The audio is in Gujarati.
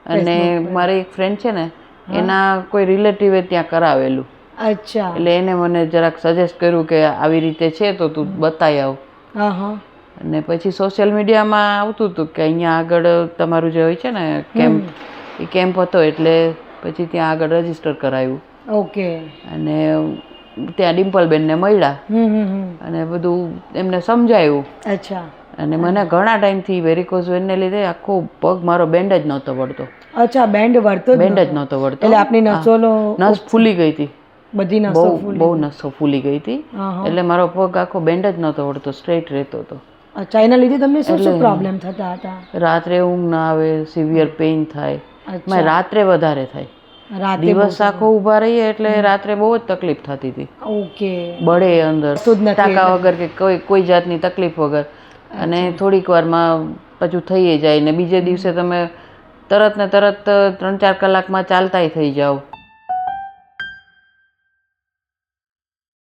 અને મારી એક ફ્રેન્ડ છે ને એના કોઈ રિલેટિવે ત્યાં કરાવેલું. અચ્છા. એટલે એને મને જરાક સજેસ્ટ કર્યું કે આવી રીતે છે તો તું બતાવી આવ. અને પછી સોશિયલ મીડિયામાં આવતું હતું કે અહીંયા આગળ તમારું જે હોય છે ને કેમ્પ, એ કેમ્પ હતો એટલે પછી ત્યાં આગળ રજીસ્ટર કરાવ્યું. ઓકે. અને ત્યાં ડિમ્પલબેનને મળ્યા અને બધું એમને સમજાયું. અચ્છા. અને મને ઘણા ટાઈમથી વેરિકોઝ વેનને લીધે આખો પગ મારો બેન્ડ જ નહોતો વળતો. અચ્છા, બેન્ડ વળતો બેન્ડ જ નહોતો વળતો. એટલે આપની નસોનો નસ ફૂલી ગઈ હતી, બધી નસો બહુ નસો ફૂલી ગઈ હતી. એટલે મારો પગ આખો બેન્ડ જ નહોતો વળતો, સ્ટ્રેટ રહેતો હતો. અચ્છા, એના લીધે તમને શું શું પ્રોબ્લેમ થતા હતા? રાત્રે ઊંઘ ના આવે, સિવિયર પેઇન થાય. રાત્રે વધારે થાય. દિવસ આખો ઊભા રહીએ એટલે રાત્રે બહુ જ તકલીફ થતી હતી. ઓકે. બળે અંદર ટાંકા વગર કે કોઈ જાતની તકલીફ વગર. અને થોડીક વારમાં પાછું થઈ જાય ને બીજે દિવસે તમે તરત ને તરત 3-4 કલાકમાં ચાલતાય થઈ જાઓ.